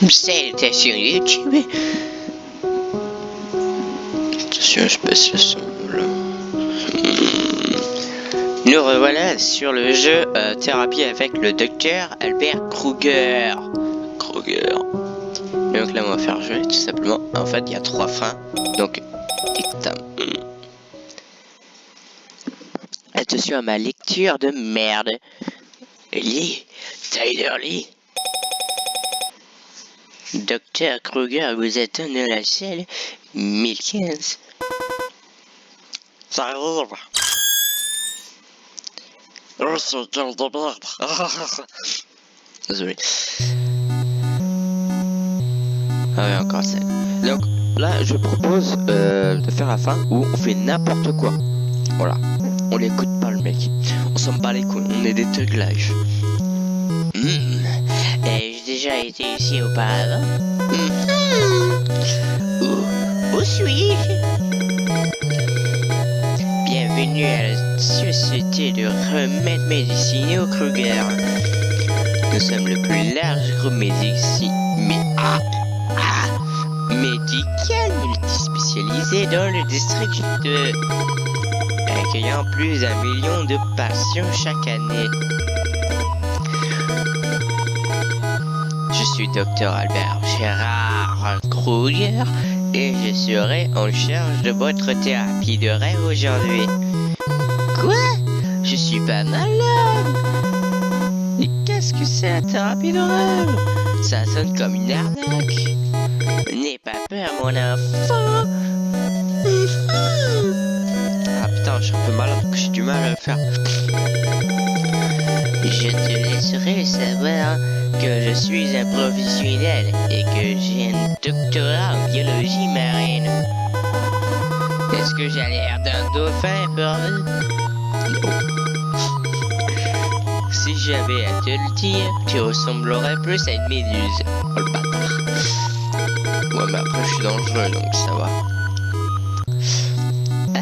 C'était sur YouTube. Attention, je passe le son là. Nous revoilà sur le jeu thérapie avec le docteur Albert Kruger. Donc là, on va faire jouer tout simplement. En fait, il y a 3 fins. Donc, dictam. Attention à ma lecture de merde. Lee, Tyler Lee. Docteur Kruger vous attend dans la salle 1015. Ça arrive. Oh, c'est quel de merde. Désolé. Ah ouais, encore ça. Donc là, je propose de faire la fin où on fait n'importe quoi. Voilà. On l'écoute pas le mec. On s'en bat les couilles. On est des thugs live. Ai-je déjà été ici auparavant? Où suis-je? Bienvenue à la Société de remèdes médicinaux Kruger. Nous sommes le plus large groupe médical multispécialisé dans le district de... accueillant plus d'1 million de patients chaque année. Je suis Dr Albert Gérard Kruger et je serai en charge de votre thérapie de rêve aujourd'hui. Quoi? Je suis pas malade. Et qu'est-ce que c'est la thérapie de rêve? Ça sonne comme une arnaque. N'aie pas peur mon enfant. Ah putain, je suis un peu malade donc j'ai du mal à le faire. Je te laisserai savoir que je suis un professionnel et que j'ai un doctorat en biologie marine. Est-ce que j'ai l'air d'un dauphin pour vous? Non. Si j'avais à te le dire, tu ressemblerais plus à une méduse. Oh le bâtard. Ouais mais après je suis dangereux donc ça va.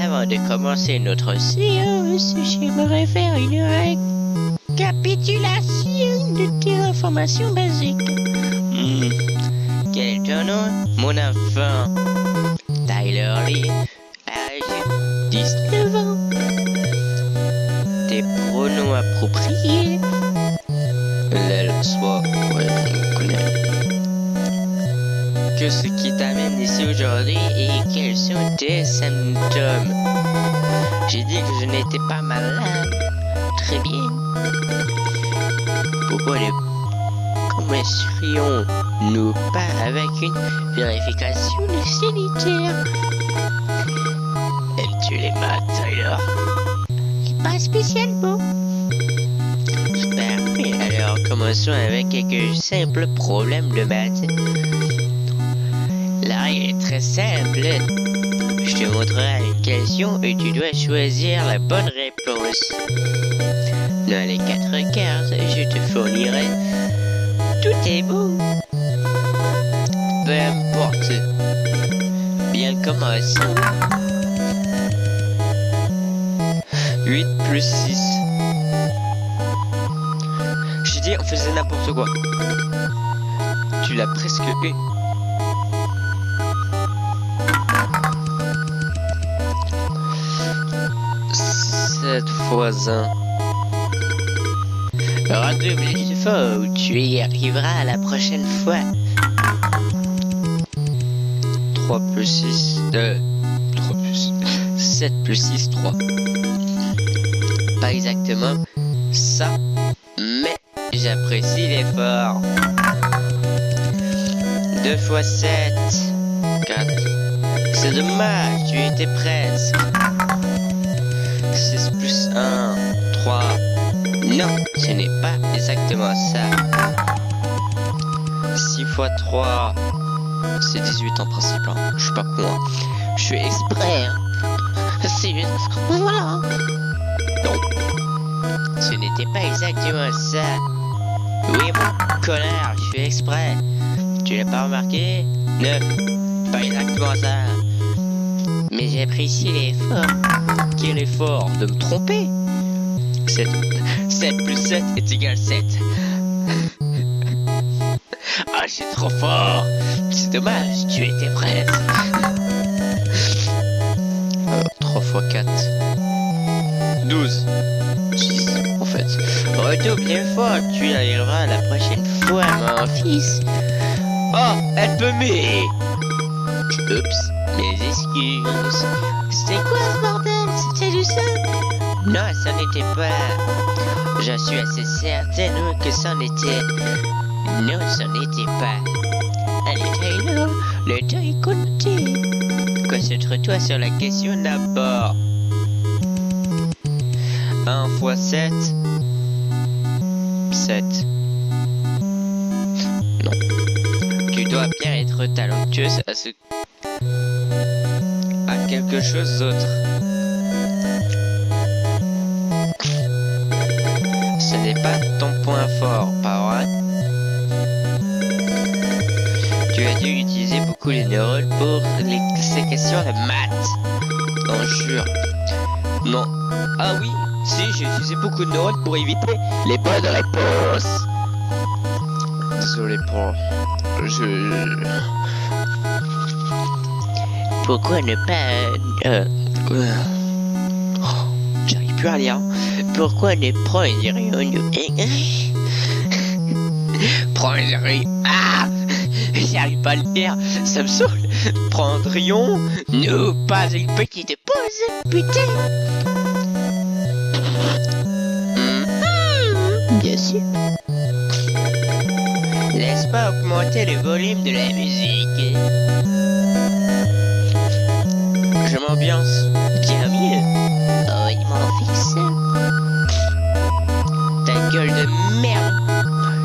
Avant de commencer notre séance, j'aimerais faire une récapitulation de tes informations basiques. Quel est ton nom? Mon enfant. Tyler Lee, âge 19 ans. Tes pronoms appropriés. L'aile, soit, ouais, on connaît. Que ce qui t'amène ici aujourd'hui et quels sont tes symptômes? J'ai dit que je n'étais pas malade. Très bien. Pourquoi ne commencerions-nous pas avec une vérification de sanitaire? Aimes-tu les maths, Tyler? Pas spécialement. Parfait, alors commençons avec quelques simples problèmes de maths. La règle est très simple. Je te montrerai une question et tu dois choisir la bonne réponse. Dans les 4 cartes, je te fournirai tout est bon. Peu importe. Bien commençons. 8 plus 6. J'ai dit on faisait n'importe quoi. Tu l'as presque eu. 7 fois 1. Redouble l'effort ou tu y arriveras la prochaine fois. 3 plus 6, 3 plus 7 plus 6, 3. Pas exactement ça, mais j'apprécie l'effort. 2 fois 7, 4. C'est dommage, tu étais presque. 6 plus 1, 3. Non, ce n'est pas exactement ça. 6 fois 3, c'est 18 en principe. Hein. Je suis pas con. Hein. Je suis exprès. Hein. C'est juste... Voilà. Non. Ce n'était pas exactement ça. Oui, mon connard, je suis exprès. Tu l'as pas remarqué? 9. Pas exactement ça. Mais j'apprécie l'effort. Quel effort? De me tromper? 7 plus 7 est égal 7. Ah, je suis trop fort. C'est dommage, tu étais prête. 3 x 4. 12. 6, en fait. Redouble bien fort, tu y arriveras la prochaine fois, mon fils. Oh, elle peut m'aider. Oups, mes excuses. C'était quoi ce bordel? C'était du sang? Non, ça n'était pas. Je suis assez certaine que ça n'était. Non, ça n'était pas. Allez, Taylor, le temps est compté. Concentre-toi sur la question d'abord. 1 x 7. 7. Non. Tu dois bien être talentueuse à quelque chose d'autre. Ce n'est pas ton point fort, pas vrai? Tu as dû utiliser beaucoup les neurones pour ces questions de maths. Non, jure. Non. Ah oui, si, j'ai utilisé beaucoup de neurones pour éviter les bonnes réponses. Désolé pour... Pourquoi ne pas... J'arrive plus à lire. Pourquoi ne prendrions-nous... Prendrions... Ah, j'arrive pas à le faire, ça me saoule. Prendrions-nous pas une petite pause, putain. Bien sûr. Laisse pas augmenter le volume de la musique. Je m'ambiance bien mieux. Oh, il m'en fixe. Ta gueule de merde.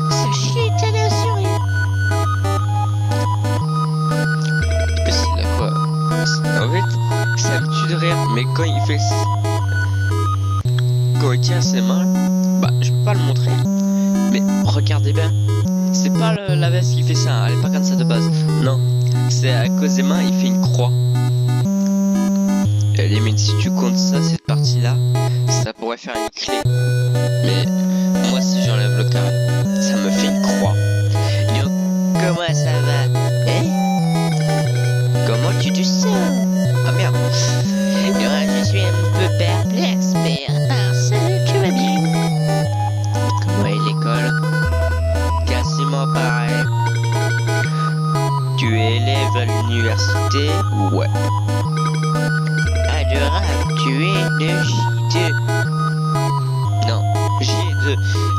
Ce shit, t'as l'air sur rien. C'est de quoi? En fait, ça me tue de rire. Mais quand il fait... Quand il tient ses mains, bah, je peux pas le montrer. Mais regardez bien. C'est pas la veste qui fait ça, hein. Elle est pas comme ça de base. Non, c'est à cause des mains, il fait une croix. Et limite, si tu comptes ça, cette partie-là, ça pourrait faire une clé. Mais moi, si j'enlève le carré, ça me fait une croix. Donc, comment ça va? Hein? Comment tu te sens? Ah merde. Je suis un peu perplexe, mais à part ça, tu vas bien. Comment est l'école? Quasiment pareil. Tu es élève à l'université? Ouais. Adorable, tu es de J2. Non, J2,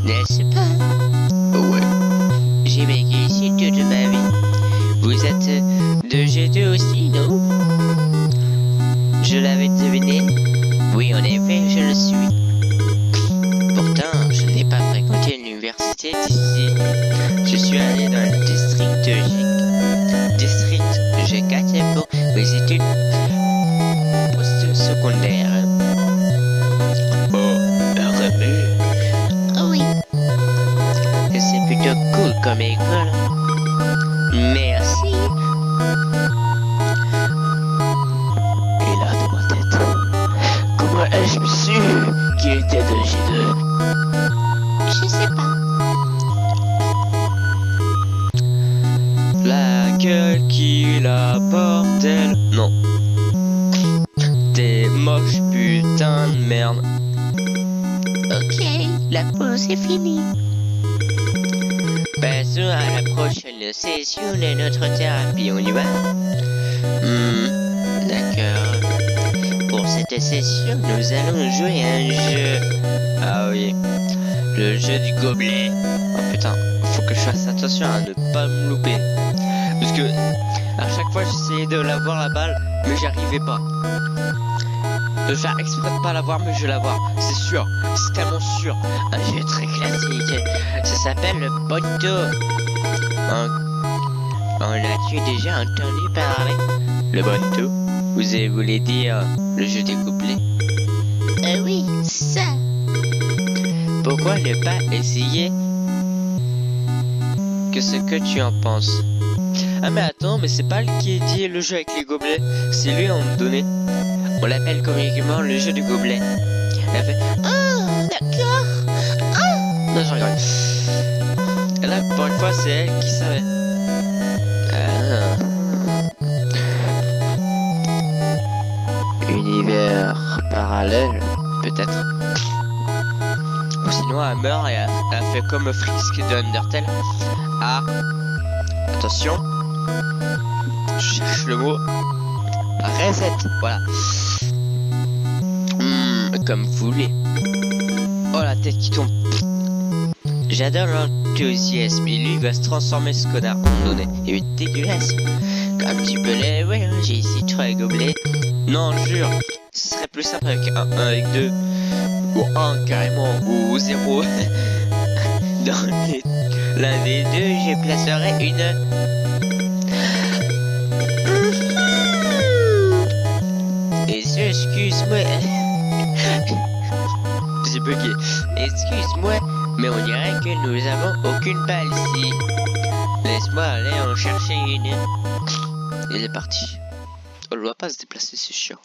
n'est-ce pas? Ouais. J'ai vécu ici toute ma vie. Vous êtes de G2 aussi, non? Je l'avais deviné. Oui, en effet, je le suis. Pourtant, je n'ai pas fréquenté l'université d'ici. Je suis allé dans le district G4 pour mes études post-secondaires. Oh, revu. Oh oui. C'est plutôt cool comme école. Merci. Et là, dans ma tête, comment ai-je su qu'il était de G2? Je sais pas. La gueule qu'il a, bordel. Non. T'es moche, putain de merde. Ok, la pause est finie. Passons à la prochaine session de notre thérapie, on y va? D'accord. Pour cette session, nous allons jouer à un jeu. Ah oui, le jeu du gobelet. Oh putain, faut que je fasse attention à ne pas me louper. Parce que à chaque fois j'essayais de l'avoir la balle, mais j'y arrivais pas. De faire exprès de pas l'avoir, mais je vais l'avoir, c'est sûr, c'est tellement sûr. Un jeu très classique, ça s'appelle le Bonto. En as-tu déjà entendu parler? Le Bonto? Vous voulez dire le jeu des couplets? Oui, ça. Pourquoi ne pas essayer? Que ce que tu en penses? Ah mais attends, mais c'est pas lui qui dit le jeu avec les gobelets, c'est lui à me donner. On l'appelle communément le jeu du gobelet. Elle a fait ah d'accord. Ah non, je rigole. Et là pour une fois c'est elle qui savait. univers parallèle, peut-être. Ou sinon, elle meurt et elle fait comme Frisk de Undertale. Ah, attention, je cherche le mot. Reset, voilà. Comme vous voulez. Oh, la tête qui tombe. J'adore l'enthousiasme. Et lui, il va se transformer, ce connard. On est dégueulasse. Comme tu peux le voir, j'ai ici 3 gobelets. Non, jure, ce serait plus simple avec avec 2. Ou 1 carrément, ou 0. Dans l'un des deux, je placerai une. Excuse-moi. J'ai bugué. Excuse-moi, mais on dirait que nous avons aucune balle ici. Laisse-moi aller en chercher une. Il est parti. On ne doit pas se déplacer, c'est chiant.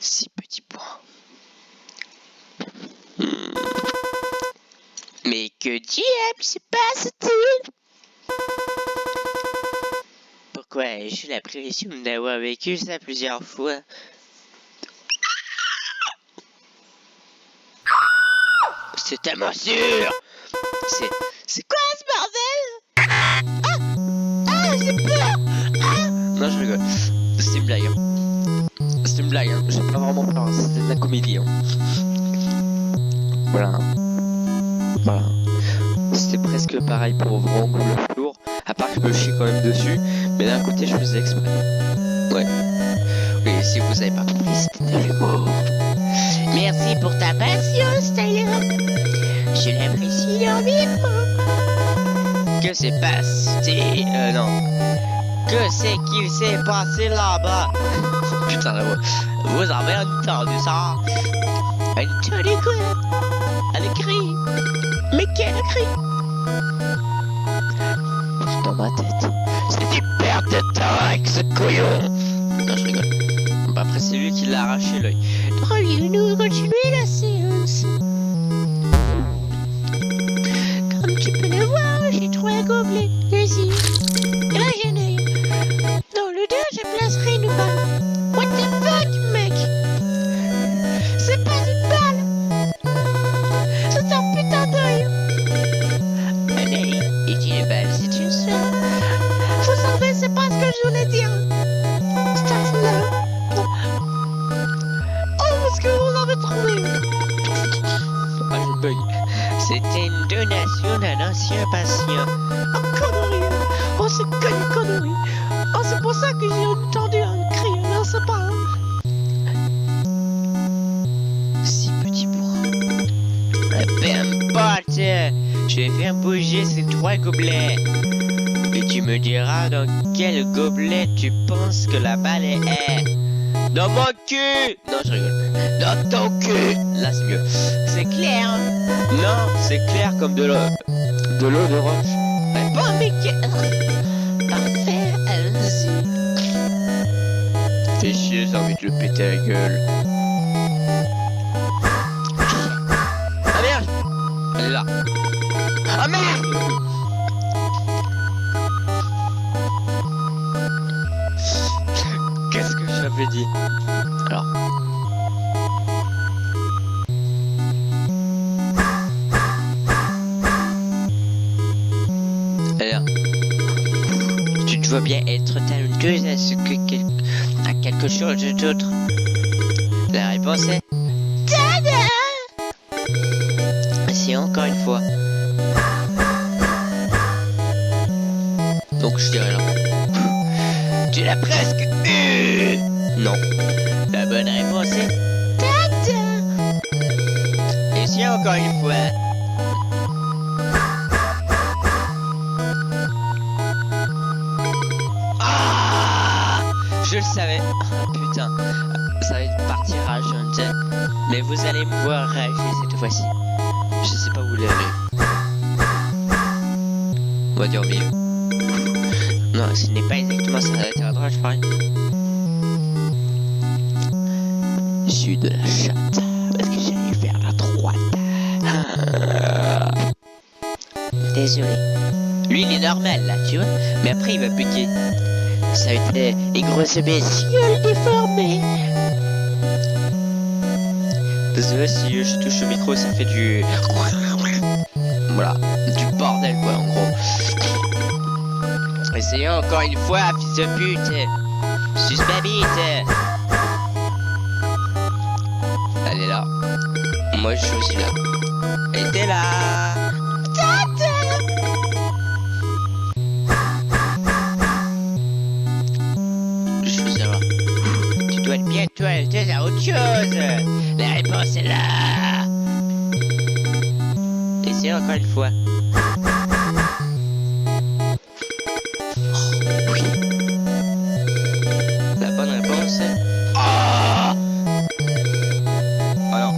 Six petits points. Mais que diable se passe-t-il? Pourquoi j'ai l'impression d'avoir vécu ça plusieurs fois? C'est tellement sûr. C'est quoi ce bordel? Ah, j'ai peur. Non, je rigole. C'est une blague. C'est une blague. J'ai pas vraiment peur. C'est de la comédie. Voilà. Voilà. C'était presque pareil pour Vrang ou le flour. À part que je me chie quand même dessus. Mais d'un côté, je faisais exprès. Ouais. Oui, si vous avez pas compris, c'était de l'humour. Merci pour ta patience, Tyler. Je l'apprécie énormément. Que s'est passé? Non. Que c'est qu'il s'est passé là-bas? Putain, là, vous avez entendu ça? Entendu quoi? Un cri? Mais quel cri? Dans ma tête. C'est une perte de temps avec ce couillon. Non, je rigole. Bah, après, c'est lui qui l'a arraché l'œil. Pourrions-nous continuer la séance? Comme tu peux le voir, j'ai 3 gobelets. Vas-y. Et là, j'ai un œil. Dans le 2, je placerai une balle. What the fuck, mec? C'est pas une balle. C'est un putain d'œil. Un œil et une balle, c'est une seule. Vous savez, c'est pas ce que je voulais dire. C'est là. Oh, est-ce que vous avez trouvé? Ah, je bug. C'était une donation d'un ancien patient. Oh, connerie. Oh, c'est que une connerie. Oh, c'est pour ça que j'ai entendu un cri. Non, c'est pas. 6 petits points. Peu importe. Je vais faire bouger ces 3 gobelets. Et tu me diras dans quel gobelet tu penses que la balle est. Dans mon cul! Non, je rigole. Dans ton cul! Là, c'est mieux. C'est clair, hein? Non, c'est clair comme de l'eau. De l'eau de roche. Mais bon, mais parfait, allons-y. Fais chier, j'ai envie de le péter à la gueule. Ah merde! Elle est là. Ah merde! Qu'est-ce que j'avais dit? Alors. Alors. Tu dois bien être talentueuse à quelque chose d'autre. La réponse est... Tada! C'est encore une fois. Donc je dirais là. Tu l'as presque eu. Non. La bonne réponse est... Tada! Et si encore une fois... Je le savais. Oh, putain. Ça va être parti rageante. Mais vous allez me voir réagir cette fois-ci. Je sais pas où vous l'avez. On va dire au milieu. Non, ce n'est pas exactement ça. Ça va être à droite, je parie. Je suis de la chatte. Parce que j'allais faire la droite. Désolé. Lui, il est normal, là, tu vois. Mais après, il va bugger. Ça va être les grosses bestioles déformées. Désolé si je touche le micro, ça fait du... Voilà, du bordel, quoi, en gros. Essayons encore une fois, fils de pute. Suce ma bite. Elle est là. Moi, je suis aussi là. Elle était là. Je veux savoir. Tu dois être bien, toi, tu à autre chose. La réponse est là. Essayons encore une fois. Oh, oui. La bonne réponse est... Oh, oh non.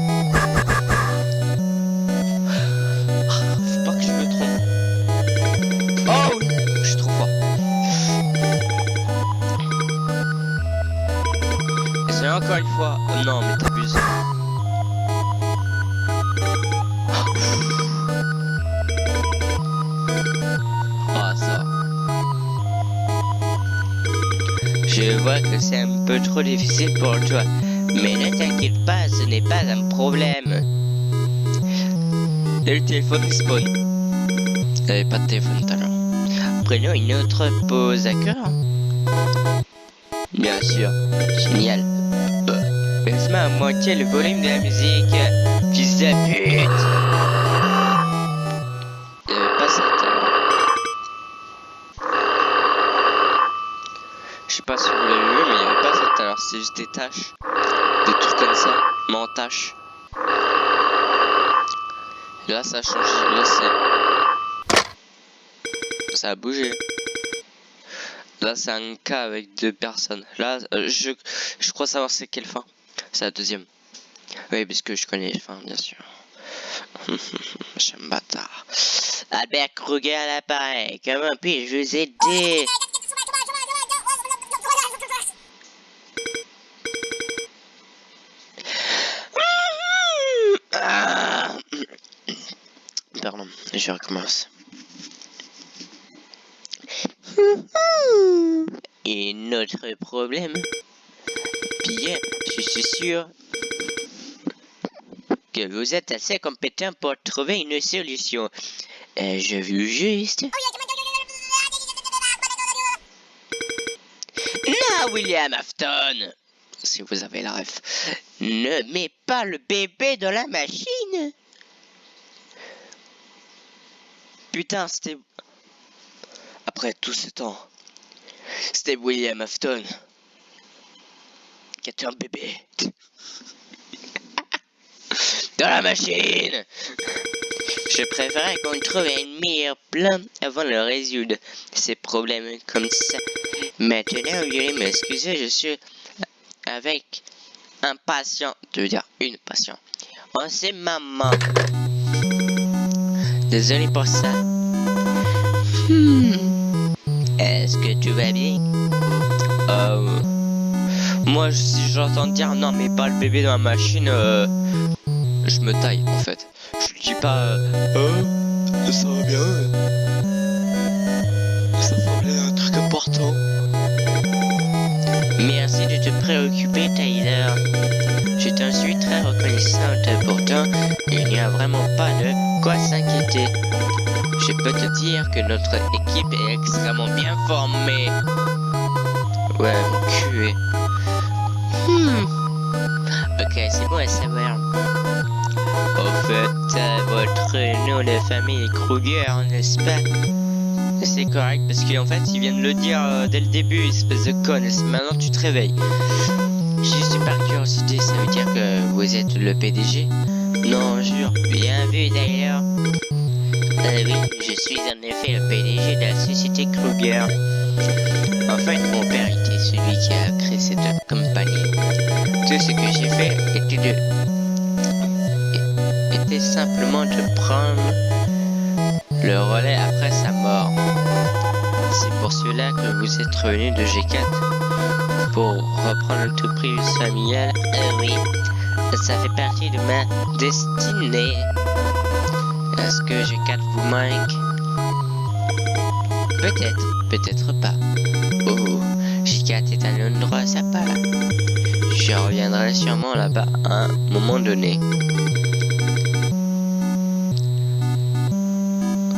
Faut pas que je me trompe. Oh oui, je suis trop fort. Essayons encore une fois. Non, mais t'abuses. Je vois que c'est un peu trop difficile pour toi, mais ne t'inquiète pas, ce n'est pas un problème. Le téléphone spawn. Il n'y avait pas de téléphone tout à l'heure. Prenons une autre pause, d'accord? Bien sûr, génial. Baisse-moi à moitié le volume de la musique, fils de pute. Il n'y avait pas ça tout à l'heure. Je sais pas si vous l'avez vu, mais il n'y avait pas ça tout à l'heure, c'est juste des tâches. Des trucs comme ça, mais en tâches. Là ça a changé, là c'est... Ça a bougé. Là c'est un cas avec 2 personnes. Là je crois savoir c'est quelle fin. C'est la deuxième. Oui, puisque je connais les fins, bien sûr. Je suis un bâtard. Albert Kruger à l'appareil, comment puis-je vous aider? Pardon, je recommence. Et notre problème? Bien, je suis sûr que vous êtes assez compétent pour trouver une solution. Je veux juste... Non, William Afton! Si vous avez la ref. Ne mets pas le bébé dans la machine! Putain, c'était... Après tout ce temps, c'était William Afton qui était un bébé. Dans la machine! Je préférais qu'on trouve un meilleur plan avant de résoudre ces problèmes comme ça. Maintenant, veuillez m'excuser, je suis avec un patient. Je veux dire, une patiente. Oh, c'est maman. Désolé pour ça. Est-ce que tu vas bien? Moi, si j'entends dire non, mais pas le bébé dans la machine, je me taille en fait. Je dis pas ça va bien. Ça semblait un truc important. Merci de te préoccuper, Tyler. Je t'en suis très reconnaissante. Pourtant, il n'y a vraiment pas de quoi s'inquiéter. Je peux te dire que notre équipe est extrêmement bien formée. Ouais, mon cul est... Ok, c'est bon à savoir. Au fait, votre nom de famille est Kruger, n'est-ce pas? C'est correct, parce qu'en fait, ils viennent de le dire dès le début, espèce de conne. Maintenant, tu te réveilles. Juste par curiosité, ça veut dire que vous êtes le PDG? Non, jure. Bien vu, d'ailleurs. Oui, je suis en effet le PDG de la société Kruger. En fait, mon père était celui qui a créé cette compagnie. Tout ce que j'ai fait était simplement de prendre le relais après sa mort. C'est pour cela que vous êtes revenu de G4 pour reprendre l'entreprise familiale. Oui, ça fait partie de ma destinée. Est-ce que G4 vous manque? Peut-être, peut-être pas. Oh, J4 est un endroit sympa. Je reviendrai sûrement là-bas à un moment donné.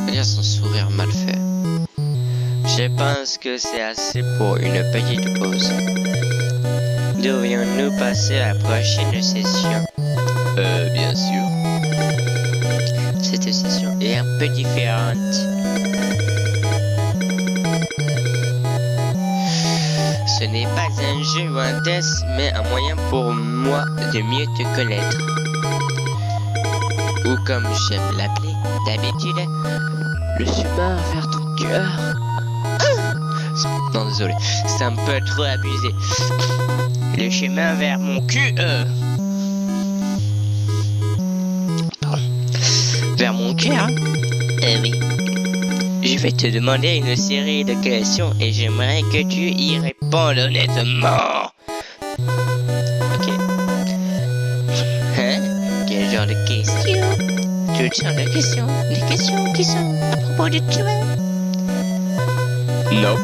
Regarde son sourire mal fait. Je pense que c'est assez pour une petite pause. Devrions-nous passer à la prochaine session? Bien sûr. Cette session est un peu différente. Ce n'est pas un jeu ou un test, mais un moyen pour moi de mieux te connaître. Ou comme j'aime l'appeler, d'habitude, le chemin vers ton cœur. Non, désolé, c'est un peu trop abusé. Le chemin vers mon cul. Pardon. Vers mon cœur. Oui. Je vais te demander une série de questions et j'aimerais que tu y répondes honnêtement. Ok. Hein? Quel genre de questions? Toutes sortes de questions. Des questions qui sont à propos de toi. Non,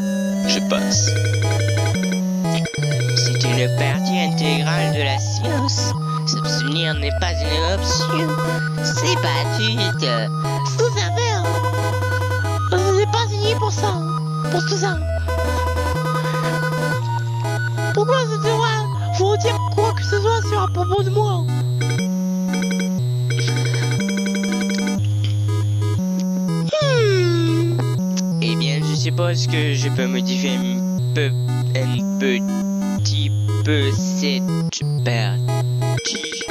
je passe. C'est une partie intégrale de la science. S'abstenir n'est pas une option. C'est pas vite. Sous un verre. On n'est pas signé pour ça. Pour tout ça. Pourquoi ça devrait faut dire quoi que ce soit sur à propos de moi? Eh bien, je suppose que je peux modifier un petit peu cette partie.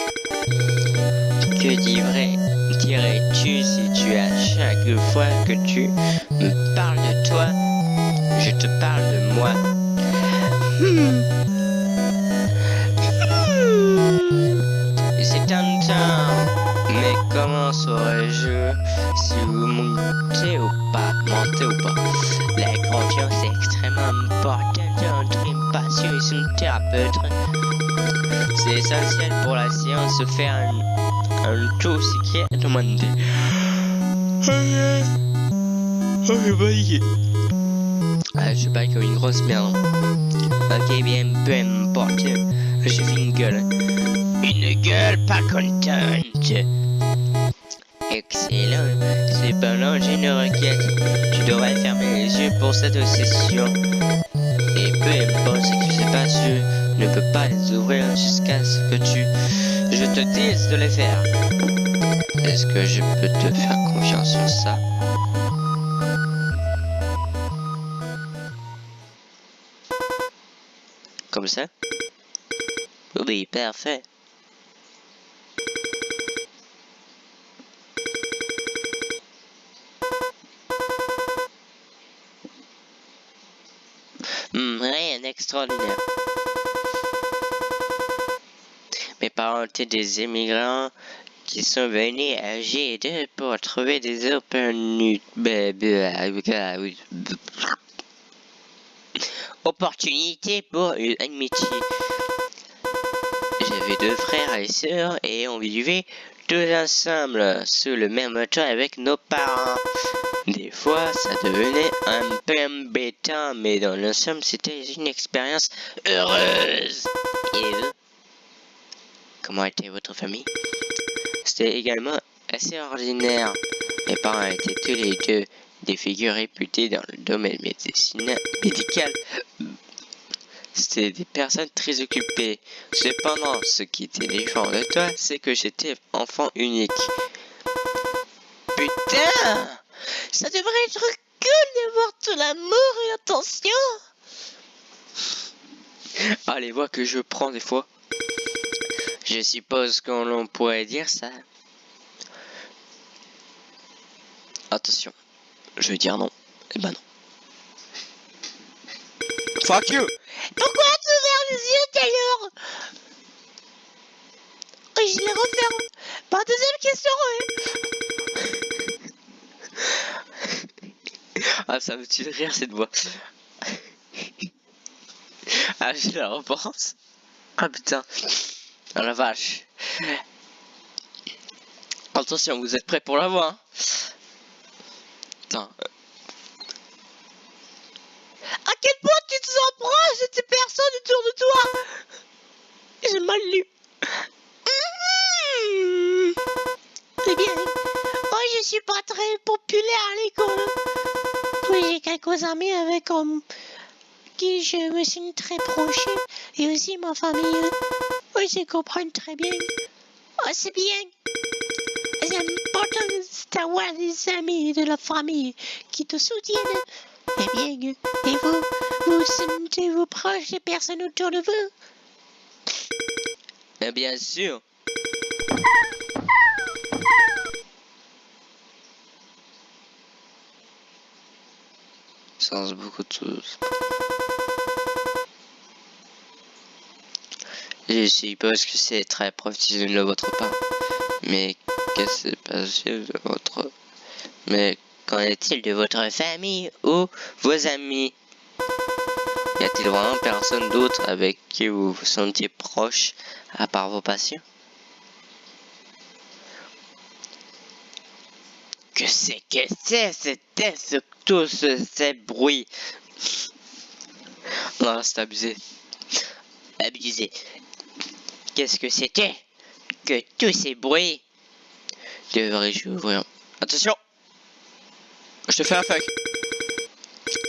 Que dirais-tu si tu à chaque fois que tu me parles de toi, je te parle de moi? C'est tentant, mais comment saurais-je si vous mentez ou pas? La confiance est extrêmement importante entre une patient et son thérapeute. C'est essentiel pour la science de faire un tout ce qui est demandé. Je suis pas comme une grosse merde. Ok, bien, peu importe. J'ai fait une gueule. Une gueule pas contente. Excellent. Cependant, j'ai une requête. Tu devrais fermer les yeux pour cette session. Et peu importe ce qui se passe, je ne peux pas les ouvrir jusqu'à ce que je te dise de les faire. Est-ce que je peux te faire confiance sur ça? Comme ça? Oui, parfait. Rien d'extraordinaire. Mes parents étaient des immigrants qui sont venus à G2 pour trouver des opportunités pour une amitié. J'avais 2 frères et sœurs et on vivait tous ensemble sous le même toit avec nos parents. Des fois, ça devenait un peu embêtant, mais dans l'ensemble, c'était une expérience heureuse. Et vous? Comment était votre famille? C'était également assez ordinaire. Mes parents étaient tous les deux des figures réputées dans le domaine médical. C'était des personnes très occupées. Cependant, ce qui était différent de toi, c'est que j'étais enfant unique. Putain! Ça devrait être cool d'avoir tout l'amour et l'attention. Ah, les voix que je prends des fois. Je suppose qu'on pourrait dire ça. Attention, je vais dire non. Eh ben non. Fuck you! Pourquoi tu ouvres les yeux tout à l'heure? Oui, je les referme. Bah, deuxième question, Ah, ça me tue de rire cette voix. Ah, je la repense. Ah putain. Ah la vache. Attention, vous êtes prêts pour la voix, hein? Putain. avec vos amis avec qui je me suis très proche et aussi ma famille. Oui, je comprends très bien. Oh, c'est bien. C'est important d'avoir des amis de la famille qui te soutiennent. Eh bien, et vous sentez-vous proche des personnes autour de vous? Mais bien sûr. Sans beaucoup de choses. Je suppose que c'est très professionnel de votre part. Mais qu'est-ce qui s'est passé de votre... Mais qu'en est-il de votre famille ou vos amis? Y a-t-il vraiment personne d'autre avec qui vous vous sentiez proche à part vos patients? Que c'était tous ces bruits? Non, c'est abusé. Abusé. Qu'est-ce que c'était que tous ces bruits? Devrais-je ouvrir? Attention! Je te fais un fuck.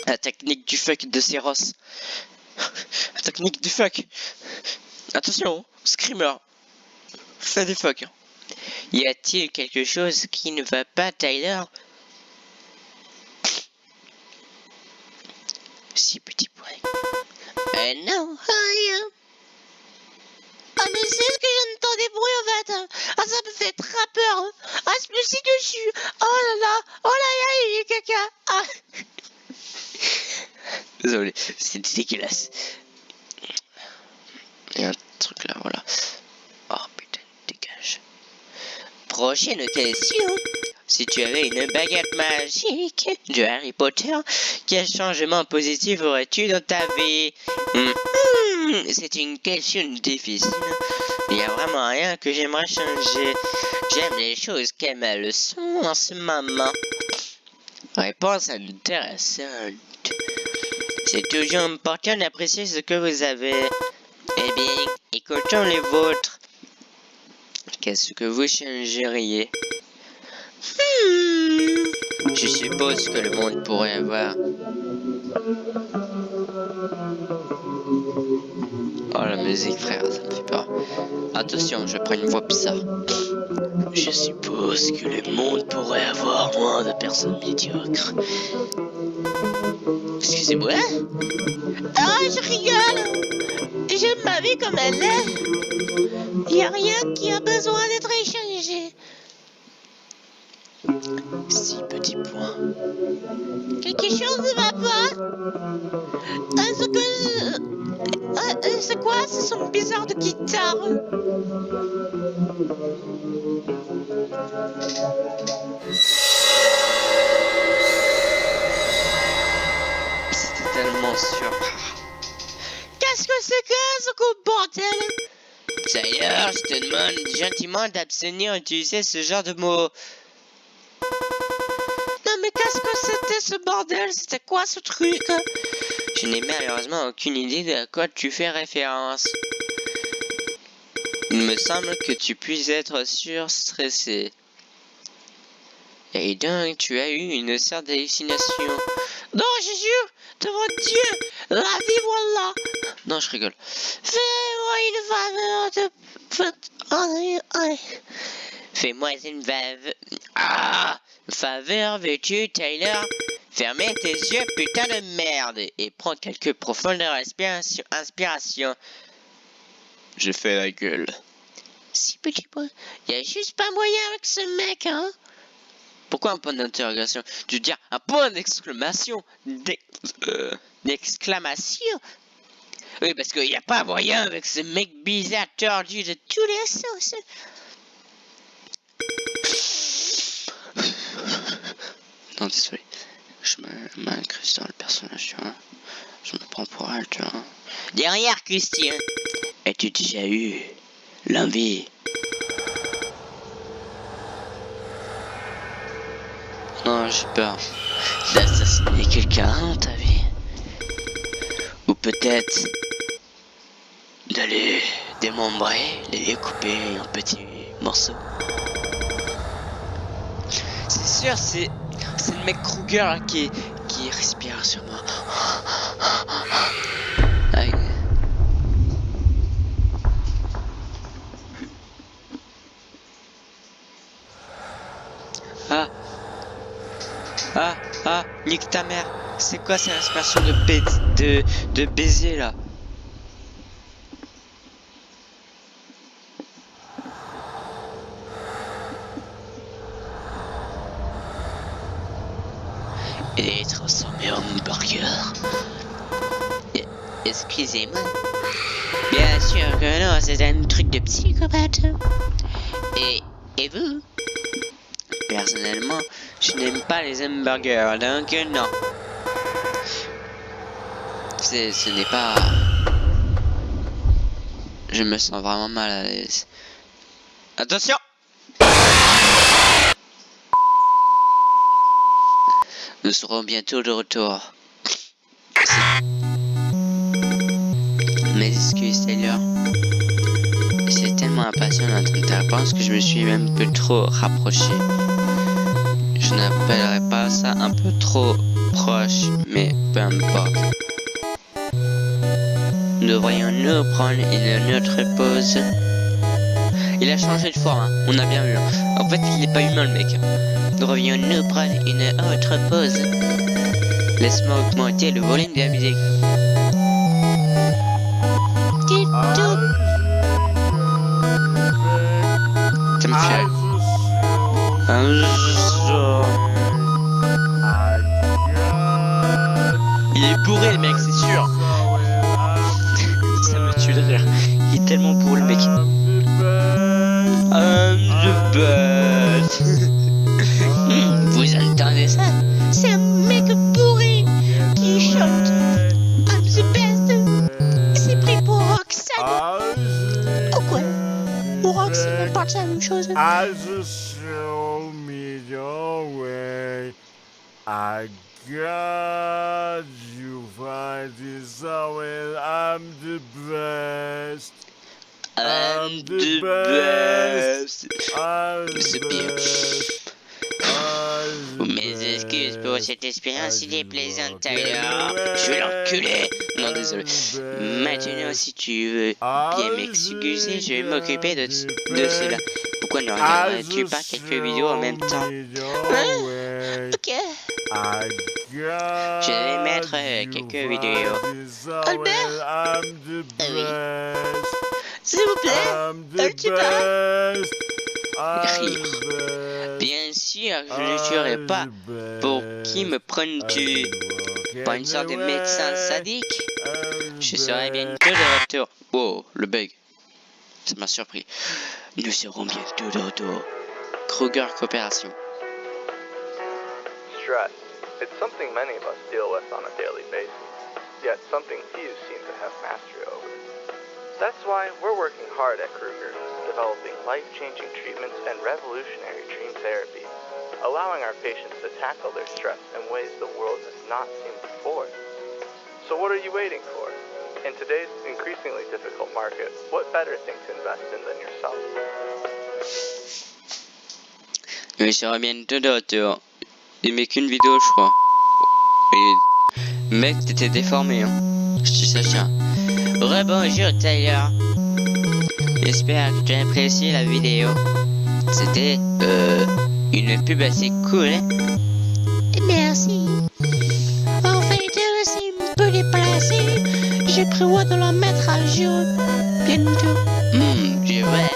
La technique du fuck de Seros. La technique du fuck. Attention, Screamer. Fais des fuck. Y a-t-il quelque chose qui ne va pas, Tyler? Si petit point. Non, rien. Ah mais c'est ce que j'entends des bruits en fait. Ah ça me fait très peur. Ah je me suis dessus. Oh là là. Oh là là, il y a caca. Ah. Désolé, c'était dégueulasse. Il y a un truc là, voilà. Oh putain, dégage. Prochaine question. Si tu avais une baguette magique de Harry Potter, quel changement positif aurais-tu dans ta vie? C'est une question difficile. Il n'y a vraiment rien que j'aimerais changer. J'aime les choses comme elles sont en ce moment. Réponse intéressante. C'est toujours important d'apprécier ce que vous avez. Eh bien, écoutons les vôtres. Qu'est-ce que vous changeriez? Je suppose que le monde pourrait avoir... Oh la musique frère, ça me fait peur. Attention, je prends une voix bizarre. Je suppose que le monde pourrait avoir moins de personnes médiocres. Excusez-moi. Ah, je rigole. J'aime ma vie comme elle est. Y a rien qui a besoin d'être échangé. 6 petits points. Quelque chose ne va pas. Est-ce que... c'est quoi ce son bizarre de guitare? C'était tellement sûr. Qu'est-ce que c'est que ce coup de bordel? D'ailleurs, je te demande gentiment d'abstenir d'utiliser ce genre de mots. Non mais qu'est-ce que c'était ce bordel? C'était quoi ce truc? Je n'ai malheureusement aucune idée de à quoi tu fais référence. Il me semble que tu puisses être surstressé. Et donc, tu as eu une sorte d'hallucination. Non, je jure, devant Dieu, la vie, voilà. Non, je rigole. Fais-moi une faveur de... Fais-moi une faveur, veux-tu, Tyler? Fermez tes yeux, putain de merde, et prends quelques profondes inspirations. Je fais la gueule. Si petit point, y a juste pas moyen avec ce mec, hein? Pourquoi un point d'interrogation? Tu veux dire un point d'exclamation? D'exclamation? Oui, parce qu'il n'y a pas moyen avec ce mec bizarre tordu de tous les sauces. Non, désolé. Je m'incruste dans le personnage, tu vois. Je me prends pour elle, tu vois. Derrière, Christian. As-tu déjà eu l'envie? Non, j'ai peur d'assassiner quelqu'un dans ta vie. Ou peut-être de les démembrer, les découper en petits morceaux. C'est sûr, c'est le mec Kruger qui qui respire sur moi. Aïe. Ah. Ah, ah, nique ta mère. C'est quoi ces respirations de baiser là? Il est transformé en hamburger. Excusez-moi. Bien sûr que non, c'est un truc de psychopathe. Et vous? Personnellement, je n'aime pas les hamburgers, donc non. Ce n'est pas... Je me sens vraiment mal à l'aise. Attention! Nous serons bientôt de retour. Mes excuses, Taylor. C'est tellement impatient d'entendre ta réponse que je me suis même un peu trop rapproché. Je n'appellerais pas ça un peu trop proche, mais peu importe. Devrions-nous prendre une autre pause? Il a changé de forme, hein. On a bien vu. En fait, il n'est pas humain le mec. Devrions-nous prendre une autre pause? Laisse-moi augmenter le volume de la musique. Ça me fait... Il est bourré le mec, c'est sûr. Ça me tue de rire. Il est tellement bourré le mec. The best. Vous entendez ça? C'est un mec bourré qui chante I'm the best. C'est pris pour Roxanne. Oh quoi? Roxanne, c'est même pas la même chose. I just show me your way. I got you find this way. I'm the best. I'm the best. I'm C'est the bien. best. Mes excuses pour cette expérience déplaisante, Tyler. Je vais l'enculer. Non, désolé. Maintenant, si tu veux bien m'excuser, je vais m'occuper de cela. Pourquoi ne regarderais-tu pas quelques vidéos en même temps? Ok. Je vais mettre quelques vidéos. Albert? Oui. S'il vous plaît, tu vas rire. Bien sûr, je ne tuerai pas. Pour qui me prends-tu? Pour une sorte de médecin sadique? Je serai bientôt de retour. Oh, le bug. Ça m'a surpris. Nous serons bientôt de retour. Kruger Coopération. Stress. It's something many of us deal with on a daily basis, yet something few seem to have mastery over. That's why we're working hard at Kruger, developing life-changing treatments and revolutionary dream therapy, allowing our patients to tackle their stress in ways the world has not seen before. So what are you waiting for? In today's increasingly difficult market, what better thing to invest in than yourself? Nous serons bientôt de retour. Il met qu'une vidéo, je crois. Et... Mec, t'étais déformé, hein. Je te sache. Rebonjour, Tyler. J'espère que tu as apprécié la vidéo. C'était une pub assez cool. Hein? Merci. En fait, c'est un peu déplacé. Je prévois de la mettre à jour bientôt. Je vois.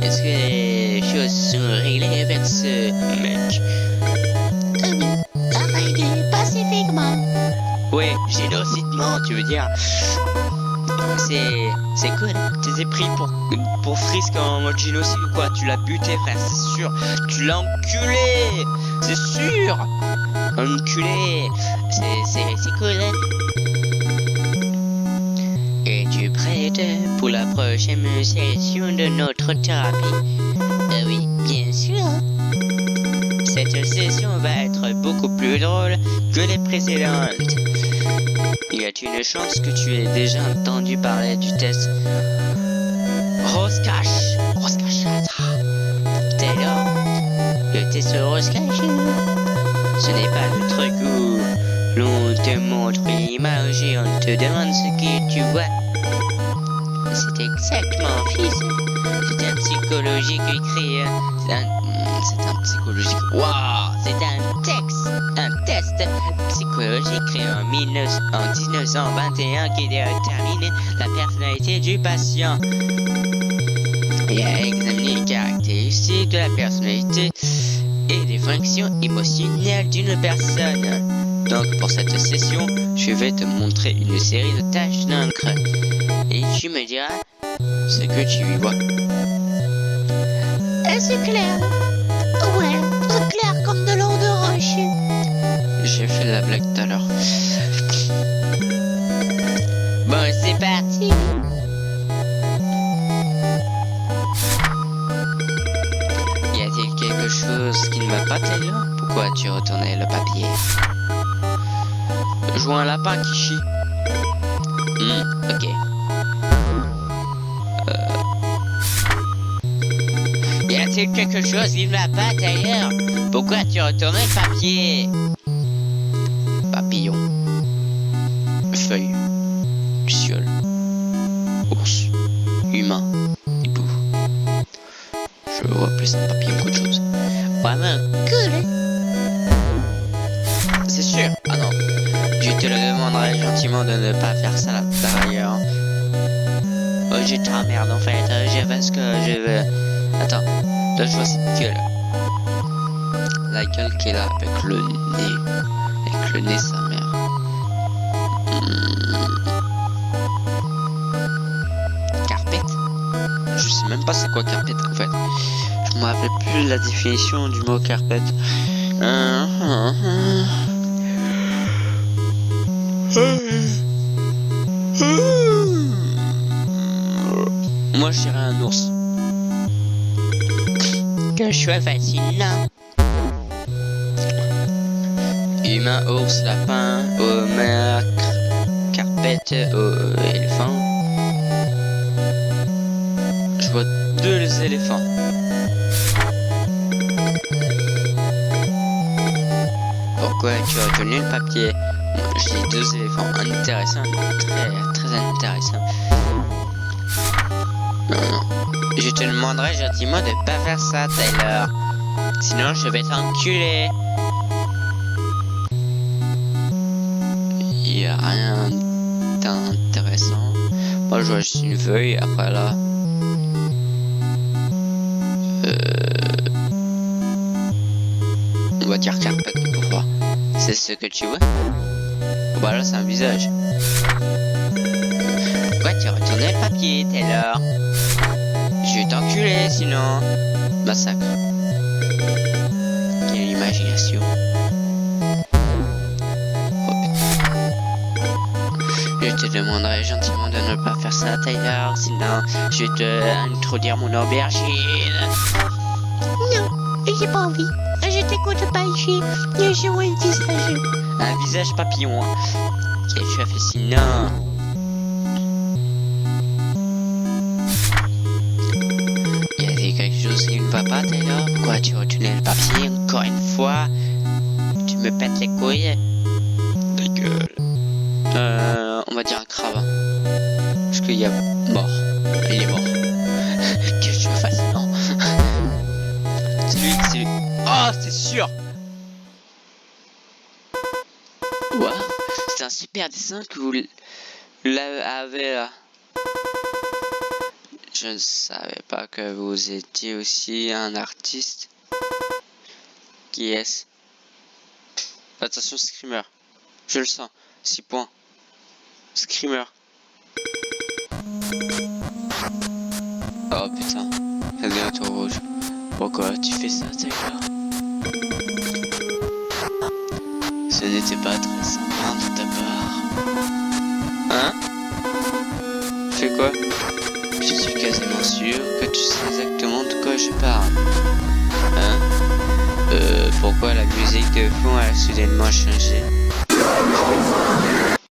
Est-ce que les choses sont réglées avec ce mec? Oui, arrêtez pacifiquement. Ouais, génocidiquement, tu veux dire. C'est cool. T'étais pris pour Frisk en mode génocide ou quoi? Tu l'as buté, frère, c'est sûr. Tu l'as enculé, c'est sûr. Enculé, c'est cool, hein. Es-tu prête pour la prochaine session de notre thérapie? Oui, bien sûr. Cette session va être beaucoup plus drôle que les précédentes. Y a-t-il une chance que tu aies déjà entendu parler du test Rorschach? Taylor, le test Rorschach. Ce n'est pas le truc où l'on te montre une image et on te demande ce que tu vois. C'est exactement, fils. C'est un psychologique écrit. C'est un psychologique. Waouh! C'est un test psychologique créé en 1921 qui détermine la personnalité du patient et a examiné les caractéristiques de la personnalité et les fonctions émotionnelles d'une personne. Donc pour cette session, je vais te montrer une série de taches d'encre et tu me diras ce que tu y vois. C'est clair. Ouais, c'est clair comme de l'eau de roche. J'ai fait la blague tout à l'heure. Bon, c'est parti. Y a-t-il quelque chose qui ne va pas, Taylor? Pourquoi tu retournais le papier? Je vois un lapin qui chie. Ok. Y a-t-il quelque chose qui ne va pas, Taylor? Pourquoi tu retournais le papier? Papillon. Feuille. Luciole. Ours. Humain. Hibou. Je vois plus un papillon qu'autre chose. Vraiment cool. C'est sûr. Ah non. Je te le demanderai gentiment de ne pas faire ça là derrière. Oh, je t'emmerde en fait. Je fais ce que je veux. Attends. Là, je vois cette gueule. La gueule qui est là avec le nez. Avec le nez, sa mère. Carpette. Je sais même pas c'est quoi carpette en fait. Je me rappelle plus la définition du mot carpette. Moi je dirais un ours. Quel choix fascinant. Humain, ours, lapin, homère, carpette, éléphant. Je vois 2 éléphants. Pourquoi tu as retenu le papier? Moi, j'ai 2 éléphants. Intéressant, très intéressant. Non. Je te demanderai gentiment de pas faire ça, Taylor. Sinon, je vais t'enculer. Il y a rien d'intéressant. Moi, je vois juste une feuille. Après là, on va dire carpette pour voir. C'est ce que tu vois? Bah là, c'est un visage. Pourquoi tu as retourné le papier, Taylor? Je vais t'enculer sinon. Massacre. Quelle imagination. Oh putain. Je te demanderai gentiment de ne pas faire ça, Taylor. Sinon, je vais te introduire mon aubergine. Non, j'ai pas envie. Je t'écoute pas ici. Je vois un visage. Un visage papillon. Quel tu as fait sinon? Quelque chose qui ne va pas, Taylor? Pourquoi tu retournais le papier encore une fois? Tu me pètes les couilles? Ta gueule. On va dire un crabe. Parce qu'il y a mort. Il est mort. Quel jeu fascinant. C'est lui. Oh, c'est sûr. Wow. C'est un super dessin que vous l'avez là. Je ne savais pas que vous étiez aussi un artiste. Qui est-ce? Attention, Screamer. Je le sens. 6 points. Screamer. Oh putain. Ça devient tout rouge. Pourquoi tu fais ça, Taylor? Ce n'était pas très sympa de ta part. Hein? Fais quoi? Je suis quasiment sûr que tu sais exactement de quoi je parle. Hein? Pourquoi la musique de fond a soudainement changé?